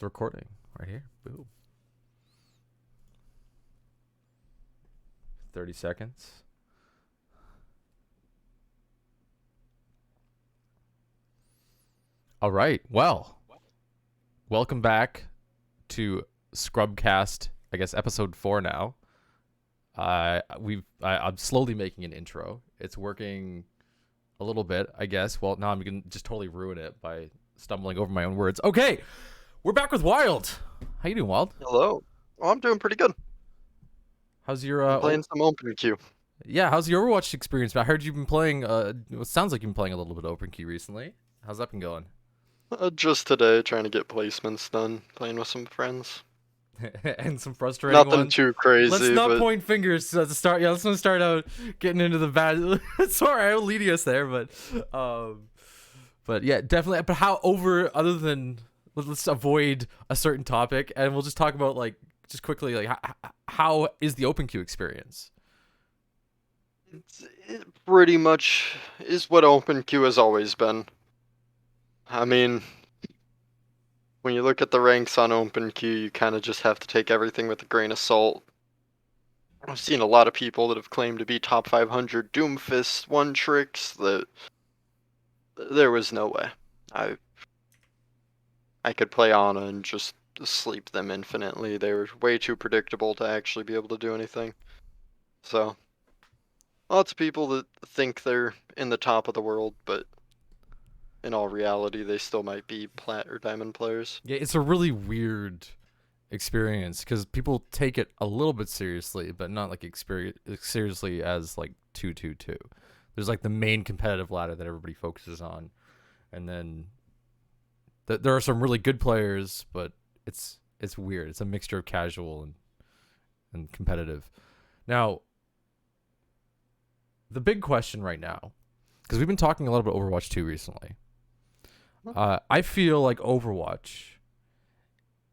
The recording right here. Boom. 30 seconds. All right. Well, welcome back to ScrubCast, I guess episode 4 now. I'm slowly making an intro. It's working a little bit, I guess. Well, now I'm going to just totally ruin it by stumbling over my own words. Okay. We're back with Wild. How you doing, Wild? Hello. Oh, I'm doing pretty good. How's your I'm playing some open queue. how's your Overwatch experience? I heard you've been playing it sounds like you've been playing a little bit of open queue recently. How's that been going? Just today, trying to get placements done, playing with some friends. And some frustrating Nothing ones. too Let's crazy, not but point fingers at the start. Yeah, let's not start out getting into the bad. Sorry, I'm leading us there, but yeah, definitely. But how over other than let's avoid a certain topic and we'll just talk about like just quickly like how is the open queue experience? it pretty much is what open queue has always been. I mean, when you look at the ranks on open queue, you kind of just have to take everything with a grain of salt. I've seen a lot of people that have claimed to be top 500 Doomfist one tricks that there was no way. I I could play Ana and just sleep them infinitely. They were way too predictable to actually be able to do anything. So, lots of people that think they're in the top of the world, but in all reality, they still might be plat or diamond players. Yeah, it's a really weird experience because people take it a little bit seriously, but not like experience seriously as like 2-2-2. There's like the main competitive ladder that everybody focuses on, and then there are some really good players, but it's weird. It's a mixture of casual and competitive. Now, the big question right now, because we've been talking a lot about Overwatch 2 recently. I feel like Overwatch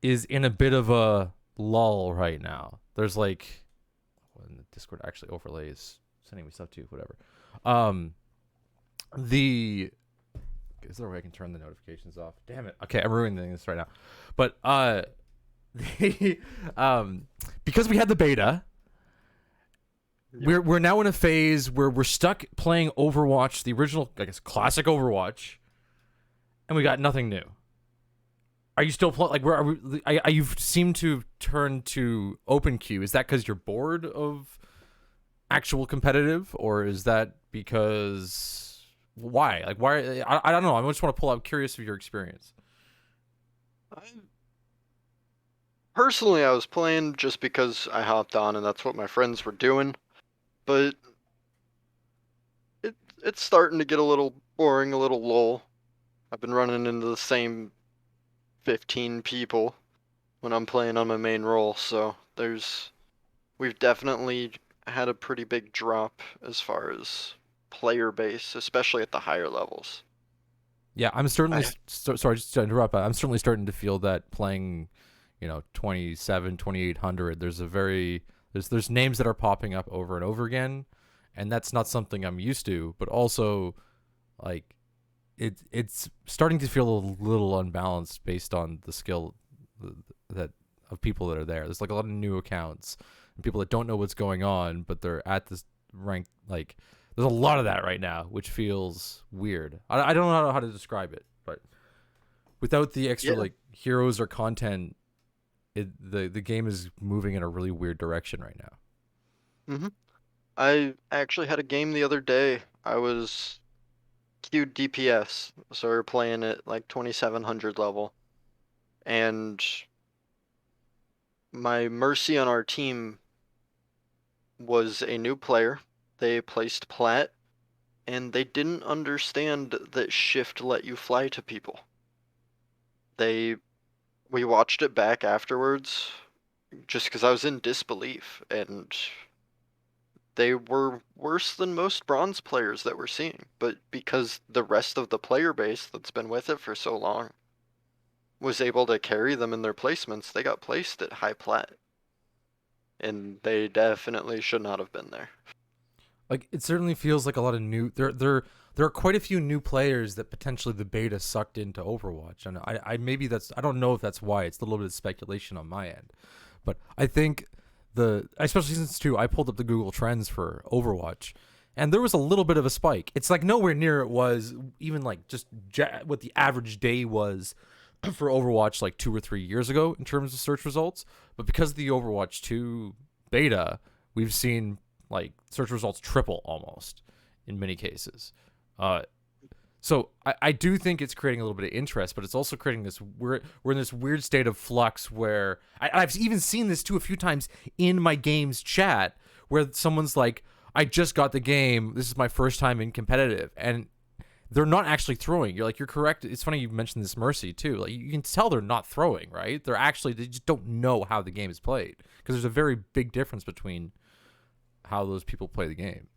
is in a bit of a lull right now. There's like, when the Discord actually overlays sending me stuff to whatever. The Is there a way I can turn the notifications off? Damn it. Okay, I'm ruining this right now. But the, because we had the beta, we're now in a phase where we're stuck playing Overwatch, the original, I guess, classic Overwatch, and we got nothing new. Are you still playing? Like, where are we? You seem to turn to open queue. Is that because you're bored of actual competitive, or is that because why? Like, why? I don't know. I just want to pull out. I'm curious of your experience. Personally, I was playing just because I hopped on and that's what my friends were doing, but it's starting to get a little boring, a little lull. I've been running into the same 15 people when I'm playing on my main role, so we've definitely had a pretty big drop as far as player base, especially at the higher levels. Yeah, I'm certainly I sorry just to interrupt. But I'm certainly starting to feel that playing, 27, 2800. There's names that are popping up over and over again, and that's not something I'm used to. But also, like, it's starting to feel a little unbalanced based on the skill that of people that are there. There's like a lot of new accounts and people that don't know what's going on, but they're at this rank. Like, there's a lot of that right now, which feels weird. I don't know how to describe it, but without the extra yeah, like heroes or content, the game is moving in a really weird direction right now. hmm I actually had a game the other day. I was queued DPS, so we were playing at like 2700 level, and my Mercy on our team was a new player. They placed plat, and they didn't understand that shift let you fly to people. They We watched it back afterwards just because I was in disbelief, and they were worse than most bronze players that we're seeing. But because the rest of the player base that's been with it for so long was able to carry them in their placements, they got placed at high plat, and they definitely should not have been there. Like, it certainly feels like a lot of new. They're there are quite a few new players that potentially the beta sucked into Overwatch, and I maybe that's I don't know if that's why. It's a little bit of speculation on my end, but I think especially since too I pulled up the Google Trends for Overwatch, and there was a little bit of a spike. It's like nowhere near it was even like just what the average day was for Overwatch like 2 or 3 years ago in terms of search results, but because of the Overwatch 2 beta, we've seen like search results triple almost in many cases. So I do think it's creating a little bit of interest, but it's also creating this we're in this weird state of flux where I've even seen this too a few times in my games chat where someone's like, I just got the game, this is my first time in competitive, and they're not actually throwing. You're like, you're correct. It's funny you mentioned this Mercy too. Like you can tell they're not throwing, right? They just don't know how the game is played because there's a very big difference between how those people play the game.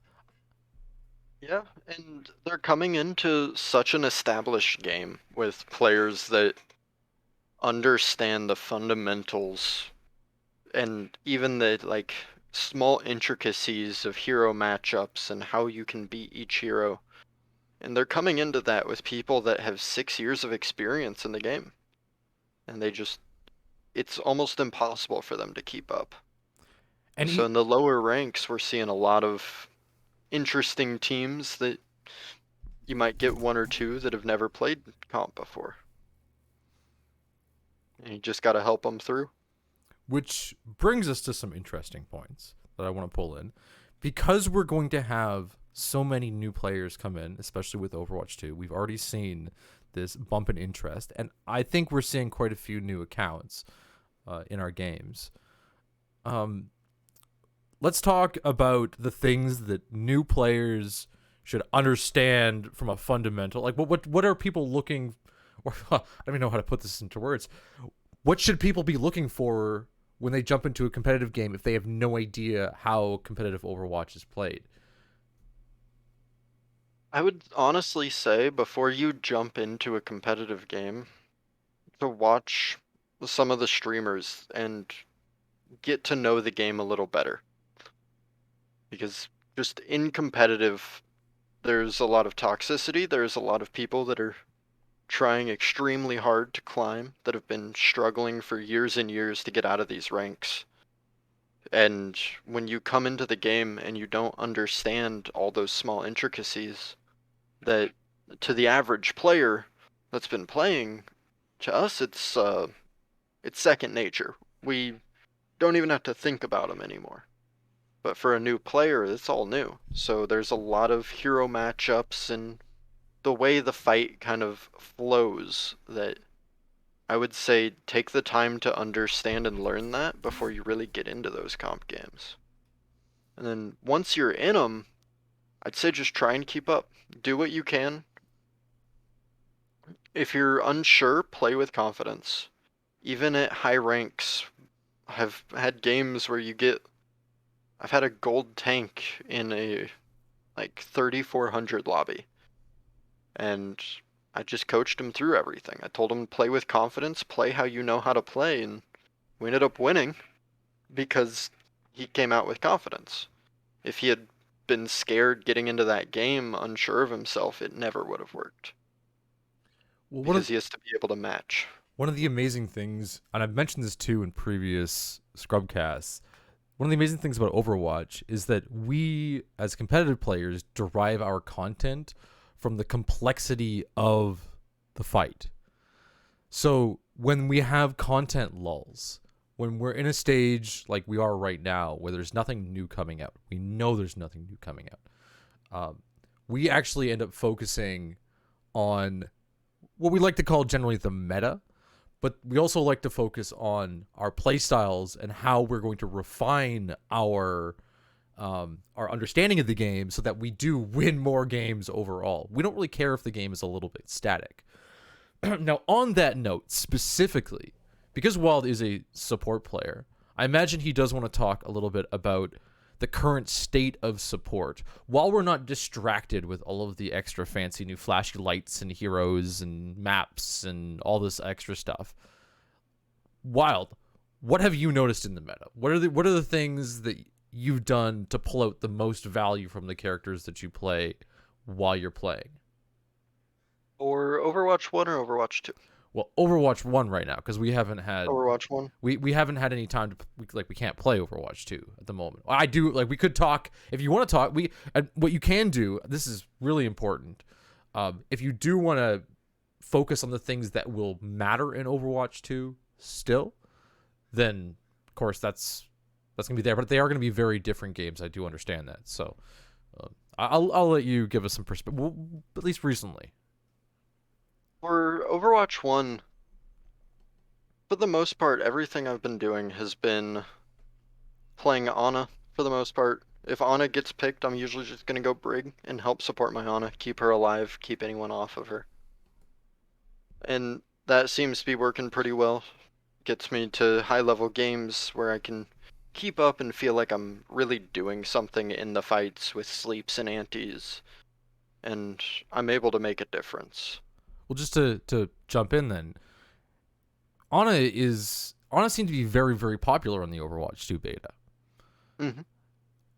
Yeah, and they're coming into such an established game with players that understand the fundamentals and even the like small intricacies of hero matchups and how you can beat each hero. And they're coming into that with people that have 6 years of experience in the game. And it's almost impossible for them to keep up. And So in the lower ranks, we're seeing a lot of interesting teams that you might get one or two that have never played comp before. And you just got to help them through. which brings us to some interesting points that I want to pull in. Because we're going to have so many new players come in, especially with Overwatch 2, we've already seen this bump in interest, and I think we're seeing quite a few new accounts in our games. Let's talk about the things that new players should understand from a fundamental. Like, what are people looking? Or I don't even know how to put this into words. What should people be looking for when they jump into a competitive game if they have no idea how competitive Overwatch is played? I would honestly say before you jump into a competitive game, to watch some of the streamers and get to know the game a little better. Because just in competitive, there's a lot of toxicity, there's a lot of people that are trying extremely hard to climb, that have been struggling for years and years to get out of these ranks. And when you come into the game and you don't understand all those small intricacies, that to the average player that's been playing, to us it's second nature. We don't even have to think about them anymore. But for a new player, it's all new. So there's a lot of hero matchups and the way the fight kind of flows that I would say take the time to understand and learn that before you really get into those comp games. And then once you're in them, I'd say just try and keep up. Do what you can. If you're unsure, play with confidence. Even at high ranks, I've had games where I've had a gold tank in a like 3400 lobby, and I just coached him through everything. I told him play with confidence, play how you know how to play, and we ended up winning because he came out with confidence. If he had been scared getting into that game, unsure of himself, it never would have worked Well, because he has to be able to match. one of the amazing things, and I've mentioned this too in previous Scrubcasts, one of the amazing things about Overwatch is that we, as competitive players, derive our content from the complexity of the fight. So when we have content lulls, when we're in a stage like we are right now, where there's nothing new coming out, we know there's nothing new coming out. We actually end up focusing on what we like to call generally the meta, but we also like to focus on our play styles and how we're going to refine our understanding of the game so that we do win more games overall. We don't really care if the game is a little bit static. Now, on that note, specifically, because Wild is a support player, I imagine he does want to talk a little bit about the current state of support while we're not distracted with all of the extra fancy new flashy lights and heroes and maps and all this extra stuff. Wild, what have you noticed in the meta? What are the things that you've done to pull out the most value from the characters that you play while you're playing? Or Overwatch 1 or Overwatch 2? Well, Overwatch 1 right now, because we haven't had Overwatch 1. we haven't had any time to we can't play Overwatch 2 at the moment. I do like we could talk if you want to talk. What you can do. This is really important. If you do want to focus on the things that will matter in Overwatch 2 still, then of course that's gonna be there. But they are gonna be very different games. I do understand that. So I'll let you give us some perspective. Well, at least recently. For Overwatch 1, for the most part, everything I've been doing has been playing Ana for the most part. If Ana gets picked, I'm usually just going to go Brig and help support my Ana, keep her alive, keep anyone off of her. And that seems to be working pretty well. Gets me to high level games where I can keep up and feel like I'm really doing something in the fights with sleeps and antis, and I'm able to make a difference. Well, just to jump in then, Ana seemed to be very very popular on the Overwatch 2 beta. Hmm.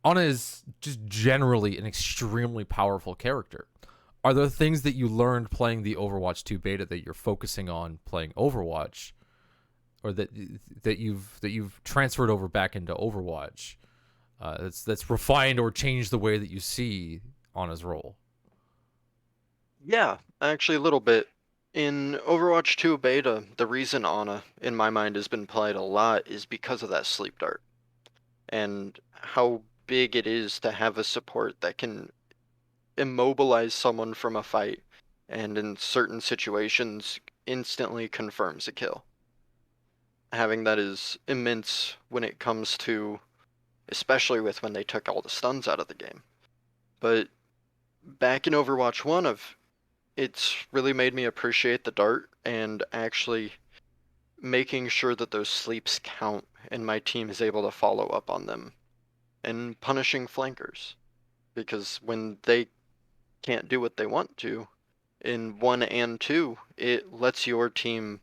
Ana is just generally an extremely powerful character. Are there things that you learned playing the Overwatch 2 beta that you're focusing on playing Overwatch, or that you've transferred over back into Overwatch? That's refined or changed the way that you see Ana's role. Yeah, actually a little bit. In Overwatch 2 beta, the reason Ana, in my mind, has been played a lot is because of that sleep dart and how big it is to have a support that can immobilize someone from a fight and in certain situations instantly confirms a kill. Having that is immense when it comes to, especially with when they took all the stuns out of the game. But back in Overwatch 1, it's really made me appreciate the dart and actually making sure that those sleeps count and my team is able to follow up on them and punishing flankers. Because when they can't do what they want to in 1 and 2, it lets your team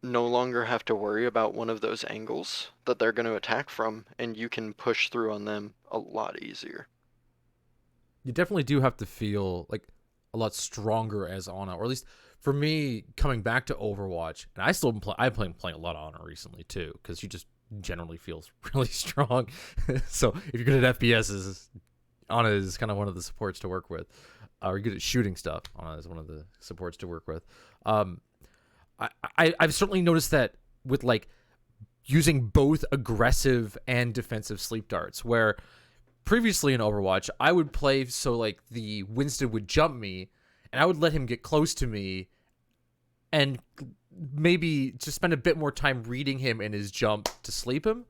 no longer have to worry about one of those angles that they're going to attack from, and you can push through on them a lot easier. You definitely do have to feel like a lot stronger as Ana, or at least for me, coming back to Overwatch, and I still been I've been playing a lot of Ana recently too, because she just generally feels really strong. So if you're good at FPSs, Ana is kind of one of the supports to work with. Or you're good at shooting stuff. Ana is one of the supports to work with. Um, I've certainly noticed that with like using both aggressive and defensive sleep darts, where previously in Overwatch, I would play so like the Winston would jump me, and I would let him get close to me, and maybe just spend a bit more time reading him in his jump to sleep him.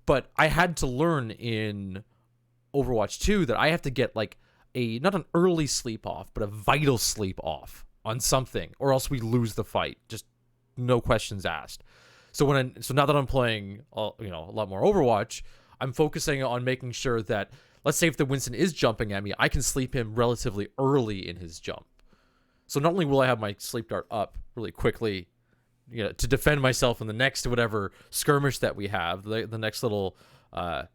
But I had to learn in Overwatch 2 that I have to get like a not an early sleep off, but a vital sleep off on something, or else we lose the fight. Just no questions asked. So now that I'm playing, a lot more Overwatch, I'm focusing on making sure that, let's say if the Winston is jumping at me, I can sleep him relatively early in his jump. So not only will I have my sleep dart up really quickly, to defend myself in the next whatever skirmish that we have, the next little, I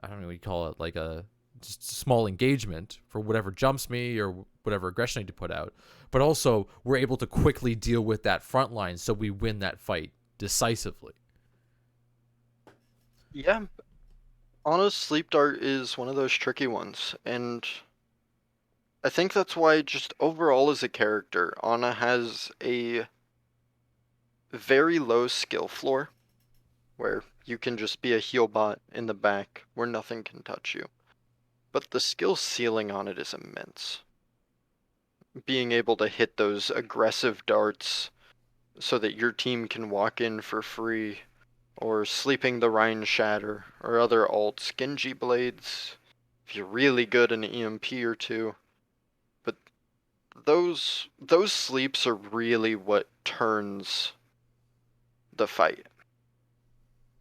don't know what you call it, like a just small engagement for whatever jumps me or whatever aggression I need to put out. But also, we're able to quickly deal with that front line, so we win that fight decisively. Yeah, Ana's sleep dart is one of those tricky ones, and I think that's why just overall as a character, Ana has a very low skill floor where you can just be a heal bot in the back where nothing can touch you. But the skill ceiling on it is immense. Being able to hit those aggressive darts so that your team can walk in for free, or sleeping the Rhine Shatter, or other alts, Genji Blades, if you're really good in EMP or two. But those sleeps are really what turns the fight.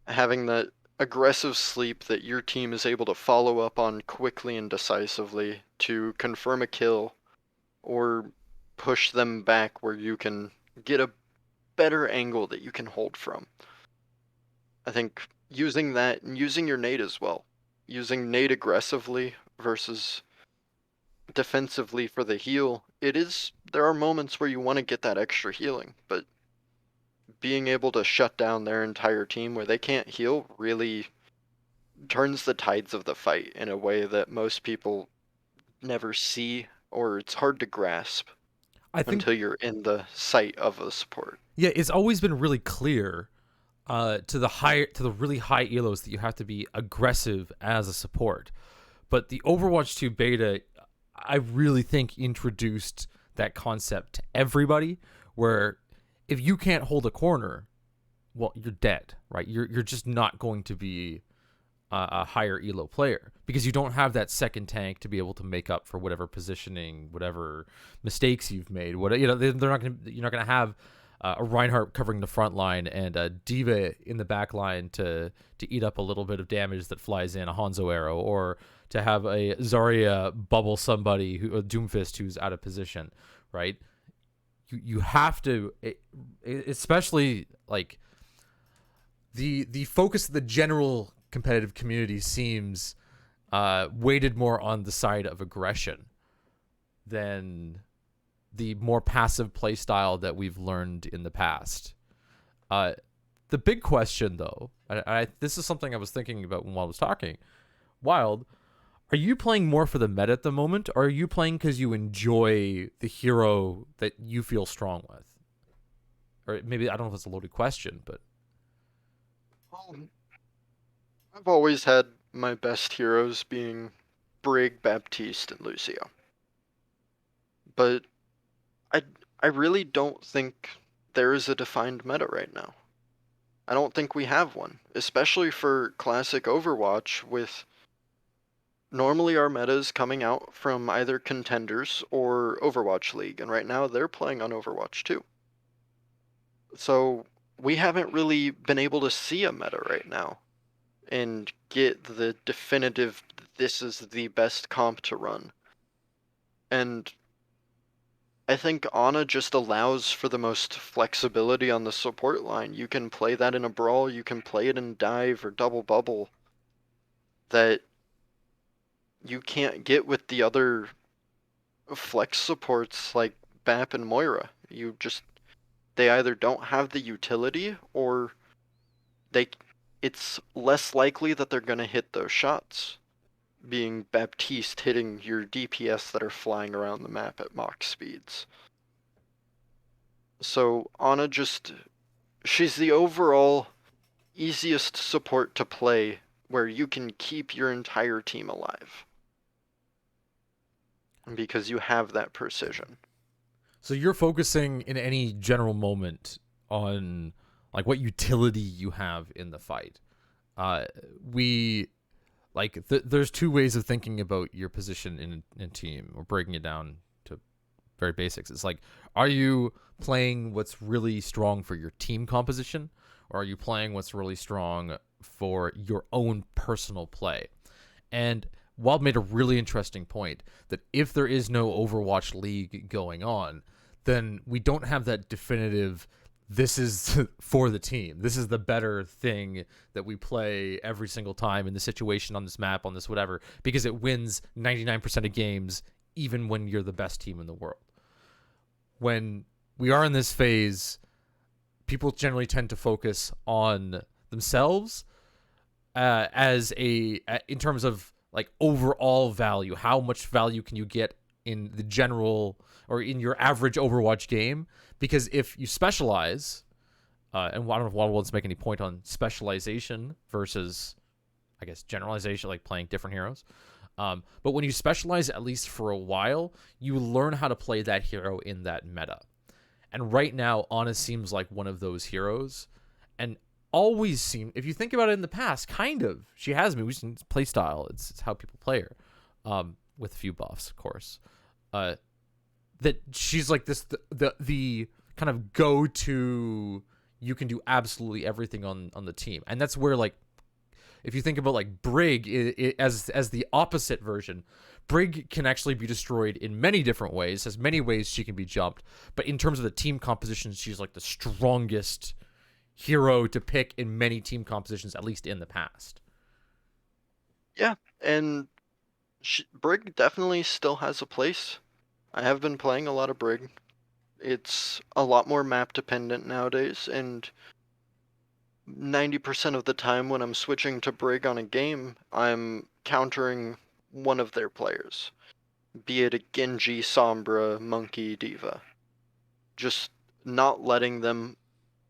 Having that aggressive sleep that your team is able to follow up on quickly and decisively to confirm a kill or push them back where you can get a better angle that you can hold from. I think using that and using your nade as well. Using nade aggressively versus defensively for the heal, there are moments where you want to get that extra healing, but being able to shut down their entire team where they can't heal really turns the tides of the fight in a way that most people never see, or it's hard to grasp I think, until you're in the sight of a support. yeah, it's always been really clear to the really high elos that you have to be aggressive as a support. But the Overwatch 2 beta, I really think introduced that concept to everybody, where if you can't hold a corner, well, you're dead, right? You're just not going to be a higher elo player because you don't have that second tank to be able to make up for whatever positioning, whatever mistakes you've made. What they're not going to, you're not going to have a Reinhardt covering the front line and a Diva in the back line to eat up a little bit of damage that flies in, a Hanzo arrow, or to have a Zarya bubble somebody a Doomfist who's out of position, right? You have to, especially like the focus of the general competitive community seems weighted more on the side of aggression than the more passive play style that we've learned in the past. The big question, though, this is something I was thinking about while I was talking. Wild, are you playing more for the meta at the moment, or are you playing because you enjoy the hero that you feel strong with? Or maybe, I don't know if it's a loaded question, but Um, I've always had my best heroes being Brig, Baptiste, and Lucio. But I, I really don't think there is a defined meta right now. I don't think we have one, especially for classic Overwatch with normally our metas coming out from either Contenders or Overwatch League, and right now they're playing on Overwatch 2. So we haven't really been able to see a meta right now and get the definitive, this is the best comp to run. And I think Ana just allows for the most flexibility on the support line. You can play that in a brawl, you can play it in dive or double bubble that you can't get with the other flex supports like BAP and Moira. They either don't have the utility or they it's less likely that they're going to hit those shots. Being Baptiste hitting your DPS that are flying around the map at Mach speeds. So Ana she's the overall easiest support to play where you can keep your entire team alive. Because you have that precision. so you're focusing in any general moment on like what utility you have in the fight. We like there's two ways of thinking about your position in team. We're breaking it down to very basics. It's like, are you playing what's really strong for your team composition, or are you playing what's really strong for your own personal play? And Wild made a really interesting point that if there is no Overwatch League going on, then we don't have that definitive, this is for the team. This is the better thing that we play every single time in the situation on this map, on this whatever, because it wins 99% of games, even when you're the best team in the world. When we are in this phase, people generally tend to focus on themselves in terms of like overall value. How much value can you get in the general or in your average Overwatch game? Because if you specialize, and I don't know if Wild wants to make any point on specialization versus, I guess, generalization, like playing different heroes. But when you specialize, at least for a while, you learn how to play that hero in that meta. And right now, Ana seems like one of those heroes. And always seemed, if you think about it in the past, kind of, she has been. We've seen play style. It's how people play her, with a few buffs, of course. That she's like this, the kind of go-to, you can do absolutely everything on the team. And that's where, like, if you think about like Brig as the opposite version, Brig can actually be destroyed in many different ways. Has many ways she can be jumped, but in terms of the team composition, she's like the strongest hero to pick in many team compositions, at least in the past. Yeah, and Brig definitely still has a place. I have been playing a lot of Brig. It's a lot more map dependent nowadays, and 90% of the time when I'm switching to Brig on a game, I'm countering one of their players, be it a Genji, Sombra, Monkey, Diva. Just not letting them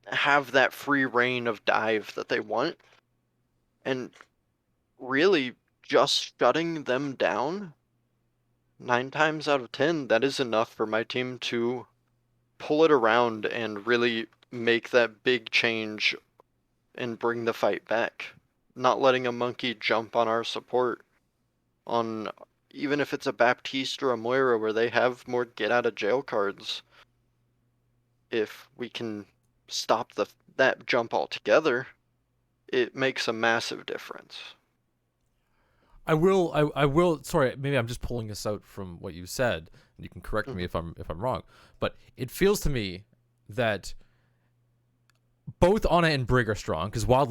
have that free reign of dive that they want, and really just shutting them down. 9 times out of 10, that is enough for my team to pull it around and really make that big change and bring the fight back. Not letting a monkey jump on our support on, even if it's a Baptiste or a Moira where they have more get out of jail cards. If we can stop that jump altogether, it makes a massive difference. I will sorry, maybe I'm just pulling this out from what you said, and you can correct me Mhm. if I'm wrong, but it feels to me that both Ana and Brig are strong because Wild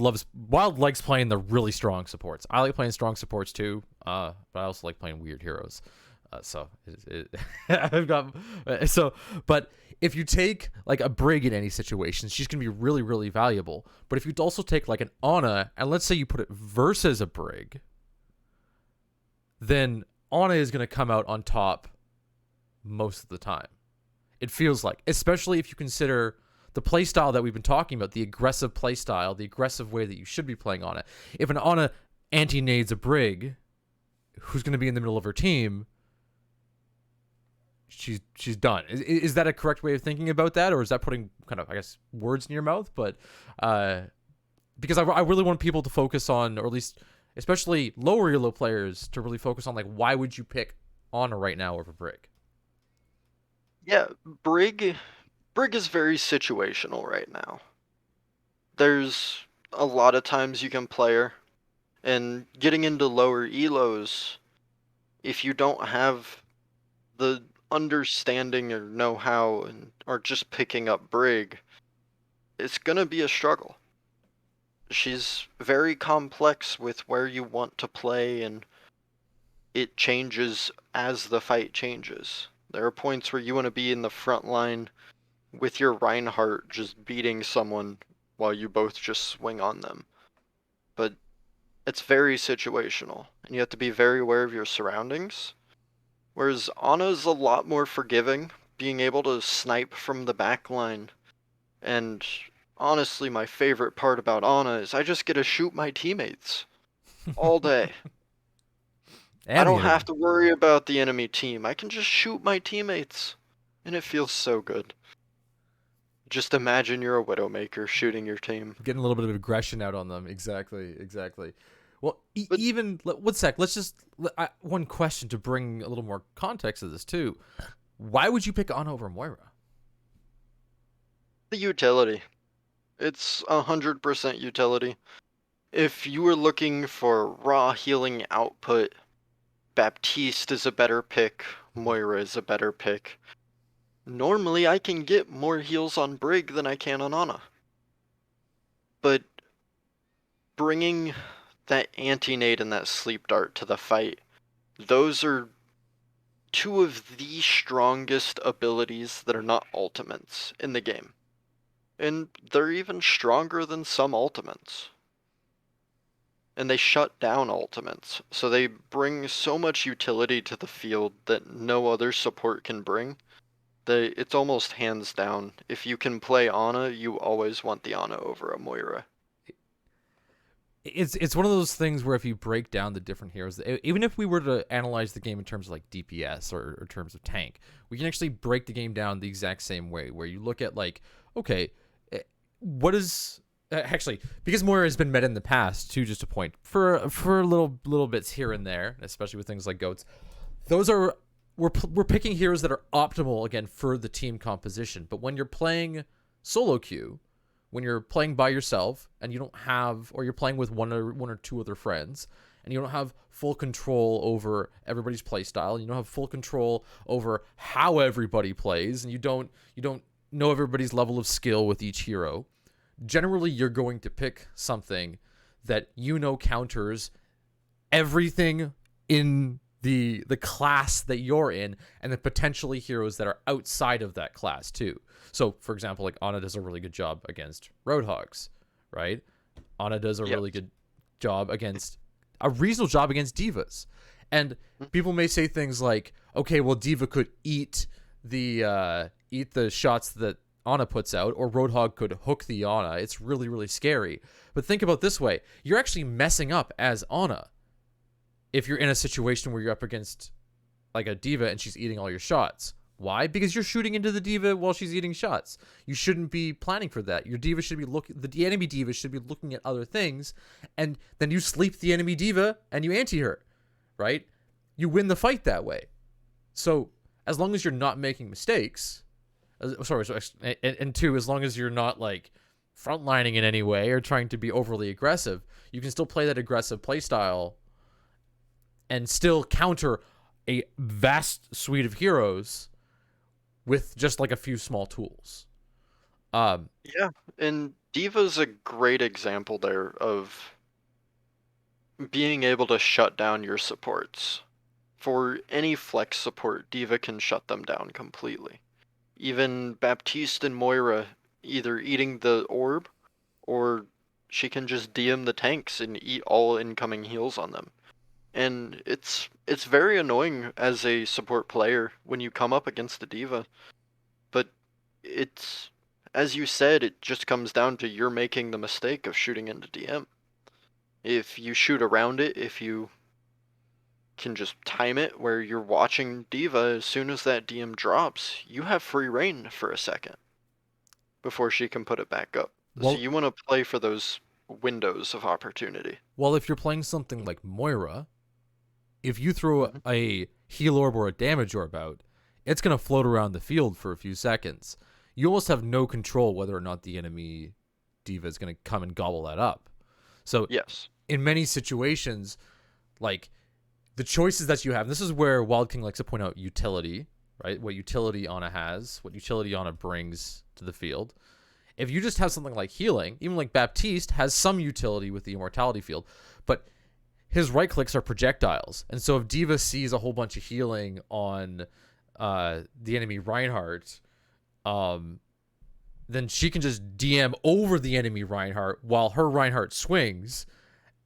likes playing the really strong supports. I like playing strong supports too, but I also like playing weird heroes. I've got so. But if you take like a Brig in any situation, she's gonna be really really valuable. But if you also take like an Ana and let's say you put it versus a Brig, then Ana is gonna come out on top most of the time. It feels like, especially if you consider the playstyle that we've been talking about, the aggressive playstyle, the aggressive way that you should be playing on it. If an Ana anti-nades a Brig, who's going to be in the middle of her team, she's done. Is that a correct way of thinking about that, or is that putting kind of, I guess, words in your mouth? But because I really want people to focus on, or at least, especially lower elo players, to really focus on like why would you pick Ana right now over Brig? Yeah, Brig is very situational right now. There's a lot of times you can play her, and getting into lower elos, if you don't have the understanding or know-how and are just picking up Brig, it's gonna be a struggle. She's very complex with where you want to play, and it changes as the fight changes. There are points where you want to be in the front line with your Reinhardt just beating someone while you both just swing on them. But it's very situational, and you have to be very aware of your surroundings. Whereas Ana's a lot more forgiving, being able to snipe from the back line. And honestly, my favorite part about Ana is I just get to shoot my teammates all day. I And the don't have enemy. to worry about the enemy team. I can just shoot my teammates. And it feels so good. Just imagine you're a Widowmaker shooting your team. Getting a little bit of aggression out on them. Exactly, exactly. Well, But even one sec. Let's just one question to bring a little more context to this too. Why would you pick Ana over Moira? the utility. It's 100% utility. If you were looking for raw healing output, Baptiste is a better pick, Moira is a better pick. Normally I can get more heals on Brig than I can on Ana. But bringing that anti-nade and that sleep dart to the fight, those are two of the strongest abilities that are not ultimates in the game. And they're even stronger than some ultimates. And they shut down ultimates, so they bring so much utility to the field that no other support can bring. It's almost hands down. If you can play Ana, you always want the Ana over a Moira. It's one of those things where if you break down the different heroes, even if we were to analyze the game in terms of like DPS or terms of tank, we can actually break the game down the exact same way. Where you look at like, okay, what is actually because Moira has been meta in the past too, just a point for little bits here and there, especially with things like goats. Those are we're picking heroes that are optimal again for the team composition. But when you're playing solo queue, when you're playing by yourself and you don't have, or you're playing with one or two other friends, and you don't have full control over everybody's play style, and you don't have full control over how everybody plays, and you don't know everybody's level of skill with each hero, generally you're going to pick something that counters everything in the class that you're in, and then potentially heroes that are outside of that class too. So, for example, like Ana does a really good job against Roadhogs, right? Ana does a Yes. really good job against a reasonable job against divas, and people may say things like, "Okay, well, diva could eat the shots that Ana puts out, or Roadhog could hook the Ana." It's really, really scary. But think about it this way: you're actually messing up as Ana if you're in a situation where you're up against like a diva and she's eating all your shots. Why? Because you're shooting into the diva while she's eating shots. You shouldn't be planning for that. Your diva should be the enemy diva should be looking at other things, and then you sleep the enemy diva and you anti her, right? You win the fight that way. So as long as you're not making mistakes, and two, as long as you're not like frontlining in any way or trying to be overly aggressive, you can still play that aggressive playstyle and still counter a vast suite of heroes with just like a few small tools. Yeah, and Diva's a great example there of being able to shut down your supports. For any flex support, Diva can shut them down completely. Even Baptiste and Moira either eating the orb, or she can just DM the tanks and eat all incoming heals on them. And it's very annoying as a support player when you come up against a diva. But it's, as you said, it just comes down to you're making the mistake of shooting into DM. If you shoot around it, if you can just time it where you're watching diva, as soon as that DM drops, you have free reign for a second before she can put it back up. So Well, you want to play for those windows of opportunity. well, if you're playing something like Moira, if you throw Mhm. a heal orb or a damage orb out, it's gonna float around the field for a few seconds. You almost have no control whether or not the enemy diva is gonna come and gobble that up. So Yes. in many situations, like the choices that you have, this is where Wildking likes to point out utility, right? What utility Ana has, what utility Ana brings to the field. If you just have something like healing, even like Baptiste has some utility with the immortality field, but his right clicks are projectiles. And so if Diva sees a whole bunch of healing on the enemy Reinhardt, then she can just DM over the enemy Reinhardt while her Reinhardt swings,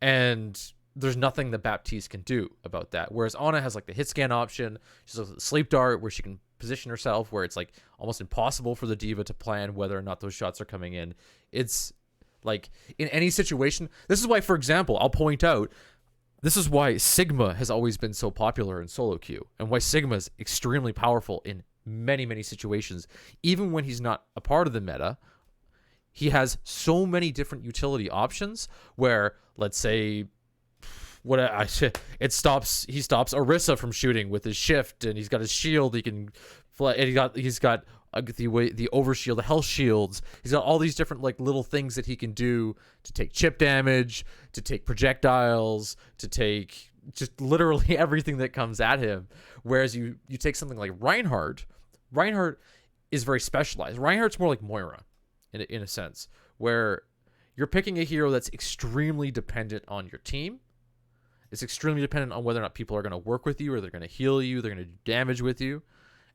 and there's nothing that Baptiste can do about that. Whereas Ana has like the hit scan option, she's a sleep dart where she can position herself where it's like almost impossible for the diva to plan whether or not those shots are coming in. It's like in any situation. This is why, for example, I'll point out this is why Sigma has always been so popular in solo queue, and why Sigma is extremely powerful in many, many situations. Even when he's not a part of the meta, he has so many different utility options where, let's say, he stops Orisa from shooting with his shift, and he's got his shield. He can, and he's got the overshield, the health shields. He's got all these different like little things that he can do to take chip damage, to take projectiles, to take just literally everything that comes at him. Whereas you take something like Reinhardt is very specialized. Reinhardt's more like Moira in a sense, where you're picking a hero that's extremely dependent on your team. It's extremely dependent on whether or not people are going to work with you, or they're going to heal you, they're going to do damage with you.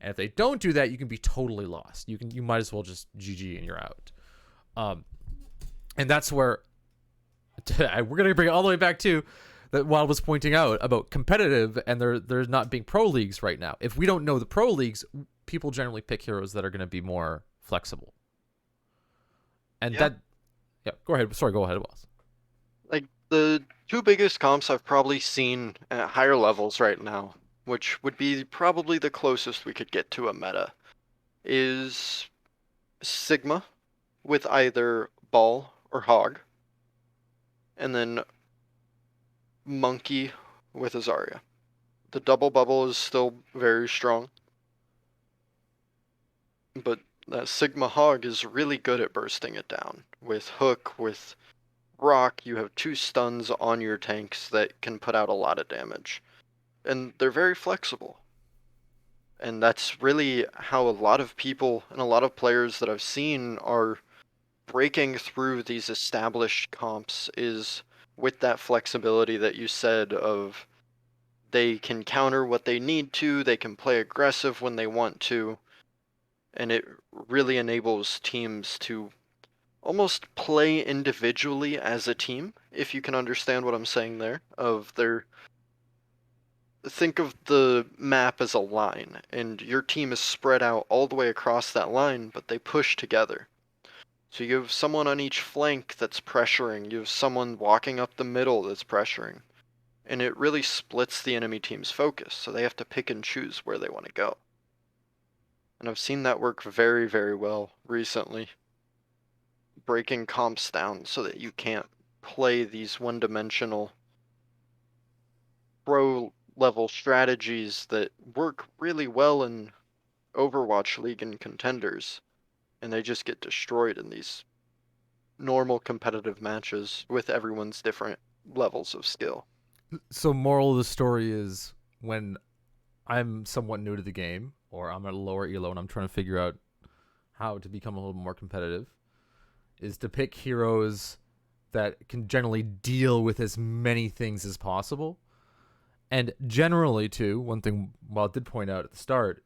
And if they don't do that, you can be totally lost. You might as well just GG and you're out. And that's where we're going to bring it all the way back to that Wild was pointing out about competitive, and there's not being pro leagues right now. If we don't know the pro leagues, people generally pick heroes that are going to be more flexible. And Yeah. Go ahead. Sorry, go ahead, Wells. Like the two biggest comps I've probably seen at higher levels right now, which would be probably the closest we could get to a meta, is Sigma with either Ball or Hog, and then Monkey with Azaria. The double bubble is still very strong, but that Sigma Hog is really good at bursting it down. With Hook, with Rock, you have two stuns on your tanks that can put out a lot of damage. And they're very flexible. And that's really how a lot of people and a lot of players that I've seen are breaking through these established comps, is with that flexibility that you said of They can counter what they need to, they can play aggressive when they want to, and it really enables teams to almost play individually as a team, if you can understand what I'm saying there. Think of the map as a line, and your team is spread out all the way across that line, but they push together. So you have someone on each flank that's pressuring, you have someone walking up the middle that's pressuring, and it really splits the enemy team's focus, so they have to pick and choose where they want to go. And I've seen that work very, very well recently, breaking comps down so that you can't play these one-dimensional pro level strategies that work really well in Overwatch League and contenders, and they just get destroyed in these normal competitive matches with everyone's different levels of skill. So moral of the story is when I'm somewhat new to the game or I'm at a lower elo and I'm trying to figure out how to become a little more competitive is to pick heroes that can generally deal with as many things as possible. And generally, too, one thing Wild did point out at the start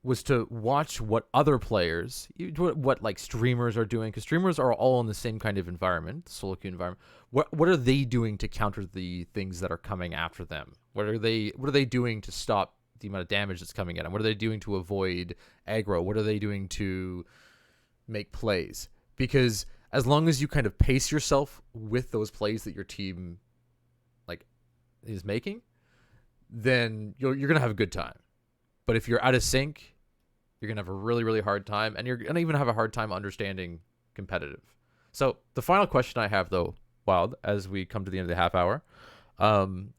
was to watch what other players, what like streamers are doing, because streamers are all in the same kind of environment, solo queue environment. What are they doing to counter the things that are coming after them? What are they doing to stop the amount of damage that's coming at them? What are they doing to avoid aggro? What are they doing to make plays? Because as long as you kind of pace yourself with those plays that your team like is making, then you're gonna have a good time. But if you're out of sync, you're going to have a really, really hard time, and you're going to even have a hard time understanding competitive. So the final question I have, though, Wild, as we come to the end of the half hour,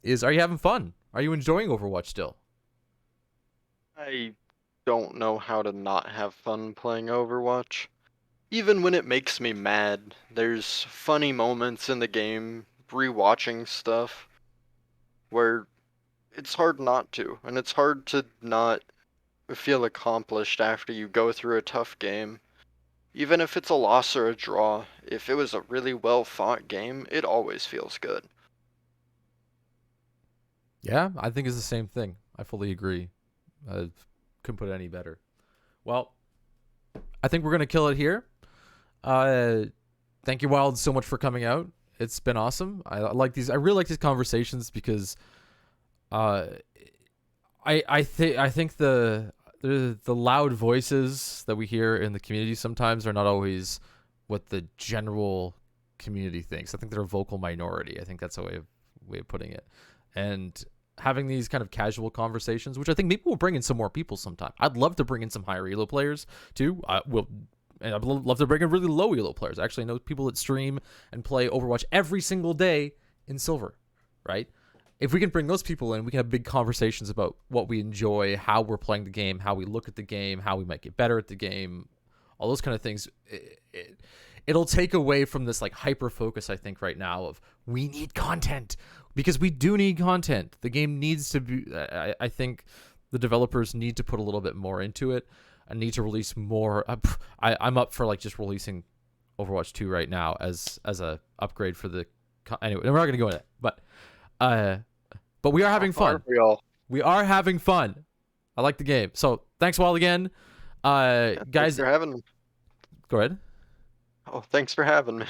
is are you having fun? Are you enjoying Overwatch still? I don't know how to not have fun playing Overwatch. Even when it makes me mad, there's funny moments in the game, rewatching stuff, where it's hard not to, and it's hard to not feel accomplished after you go through a tough game. Even if it's a loss or a draw, if it was a really well fought game, it always feels good. Yeah, I think it's the same thing. I fully agree. I couldn't put it any better. Well, I think we're going to kill it here. Thank you, Wild, so much for coming out. It's been awesome. I like these. I really like these conversations because I think the loud voices that we hear in the community sometimes are not always what the general community thinks. I think they're a vocal minority. I think that's a way of putting it. And having these kind of casual conversations, which I think maybe we'll bring in some more people sometime. I'd love to bring in some higher elo players too. And I'd love to bring in really low elo players. Actually, I know people that stream and play Overwatch every single day in silver, right? If we can bring those people in, we can have big conversations about what we enjoy, how we're playing the game, how we look at the game, how we might get better at the game, all those kind of things. It'll take away from this like hyper focus, I think, right now of we need content, because we do need content. The game needs to be. I think the developers need to put a little bit more into it and need to release more. I'm up for like just releasing Overwatch 2 right now as a upgrade for the. Anyway, we're not gonna go into it, but we are having fun. We are having fun. I like the game. So thanks, Wall, again. Yeah, Guys, thanks for having me. Go ahead. Oh, thanks for having me.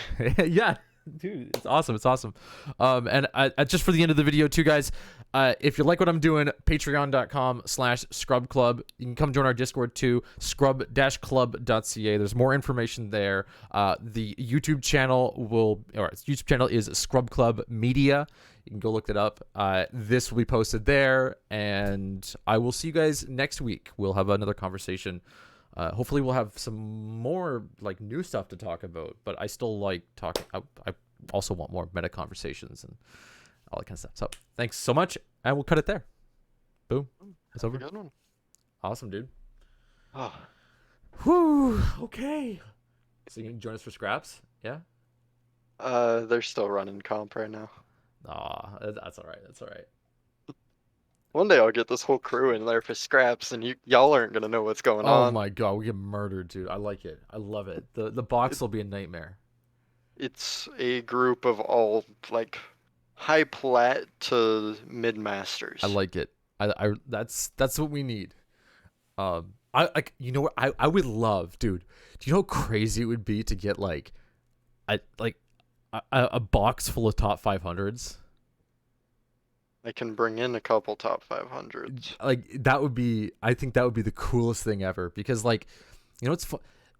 Yeah, dude, it's awesome. It's awesome. And just for the end of the video too, guys, if you like what I'm doing, patreon.com/scrubclub. You can come join our Discord too, scrub-club.ca. There's more information there. The YouTube channel YouTube channel is Scrub Club Media. You can go look it up. This will be posted there, and I will see you guys next week. We'll have another conversation. Hopefully we'll have some more like new stuff to talk about, but I still like talking. I also want more meta conversations and all that kind of stuff. So thanks so much, and we'll cut it there. Boom. It's over. Good one. Awesome, dude. Oh. Whew. Okay. So you can join us for scraps? Yeah? They're still running comp right now. Aw, that's all right. That's all right. One day I'll get this whole crew in there for scraps, and y'all aren't gonna know what's going on. Oh my god, we get murdered, dude. I like it. I love it. The box will be a nightmare. It's a group of all like high plat to mid I masters. like it. That's what we need. I like, you know what, I would love, dude. Do you know how crazy it would be to get like a box full of top 500s? I can bring in a couple top 500s. Like that would be, I think that would be the coolest thing ever, because like, you know, it's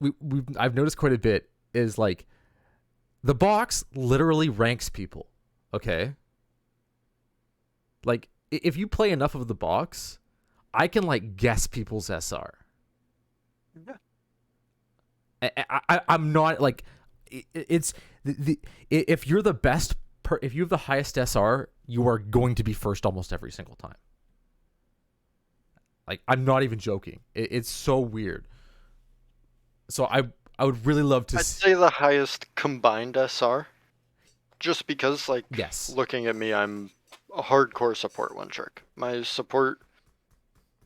we I've noticed quite a bit is like the box literally ranks people. Okay, like if you play enough of the box, I can like guess people's SR. Yeah. I'm not like it's if you're the best if you have the highest SR, you are going to be first almost every single time. Like I'm not even joking. It's so weird. So I would really love to I'd say the highest combined SR, just because, like, yes. looking at me, I'm a hardcore support one trick. My support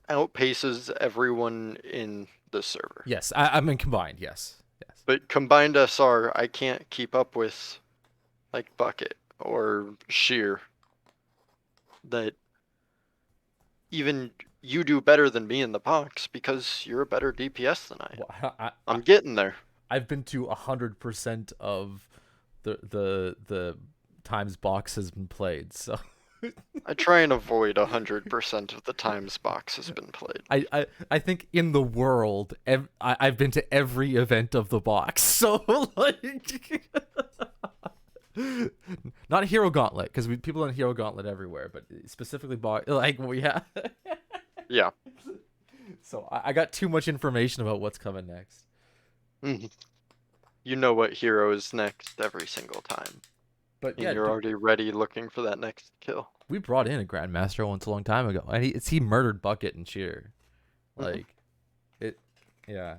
outpaces everyone in this server. Yes, I'm in combined. Yes, yes. But combined SR, I can't keep up with, like, Bucket or Sheer. That even you do better than me in the box because you're a better DPS than I am. Well, I'm getting there. I've been to 100% of the times box has been played. So I try and avoid 100% of the times box has been played. I think in the world, I've been to every event of the box. So like, not Hero Gauntlet, because people in Hero Gauntlet everywhere, but specifically box. Like we have. Yeah. So I got too much information about what's coming next. You know what hero is next every single time. But And yeah, you're already ready looking for that next kill. we brought in a Grandmaster once a long time ago, and he murdered Bucket and Sheer. Like, it, yeah.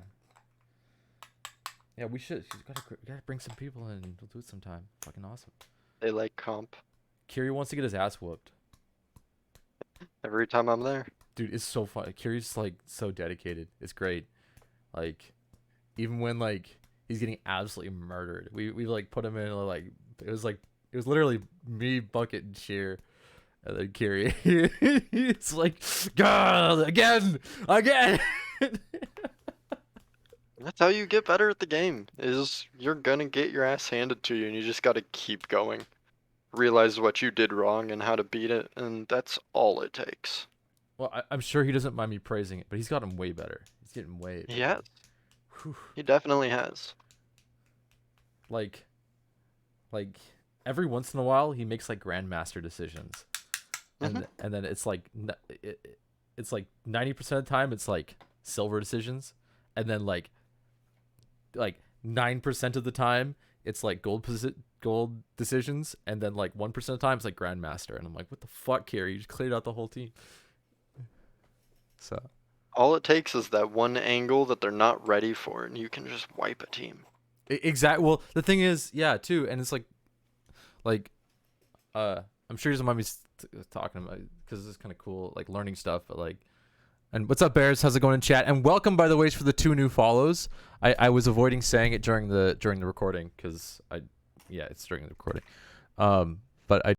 Yeah, we should. We gotta bring some people in and we'll do it sometime. Fucking awesome. They like comp Kiri wants to get his ass whooped. every time I'm there. Dude, it's so fun. Kiri's like so dedicated. It's great. Like, even when like he's getting absolutely murdered, we like put him in like it was literally me, Bucket, and Sheer, and then Kiri. It's like, God, again. That's how you get better at the game, is you're gonna get your ass handed to you and you just gotta keep going. Realize what you did wrong and how to beat it, and that's all it takes. Well, I'm sure he doesn't mind me praising it, but he's gotten way better. He's getting way better. He has. Whew. He definitely has. Like every once in a while he makes like grandmaster decisions, and then it's like it's like 90% of the time it's like silver decisions, and then like 9% of the time it's like gold decisions, and then like 1% of the time it's like grandmaster, and I'm like, what the fuck, Kiri? You just cleared out the whole team. So All it takes is that one angle that they're not ready for, and you can just wipe a team. exactly. Well, the thing is, yeah, too, and it's like I'm sure he doesn't mind me talking about, because it's kind of cool, like learning stuff, but like. And what's up, Bears? How's it going in chat? And welcome, by the way, for the 2 new follows. I was avoiding saying it during the recording because it's during the recording. But I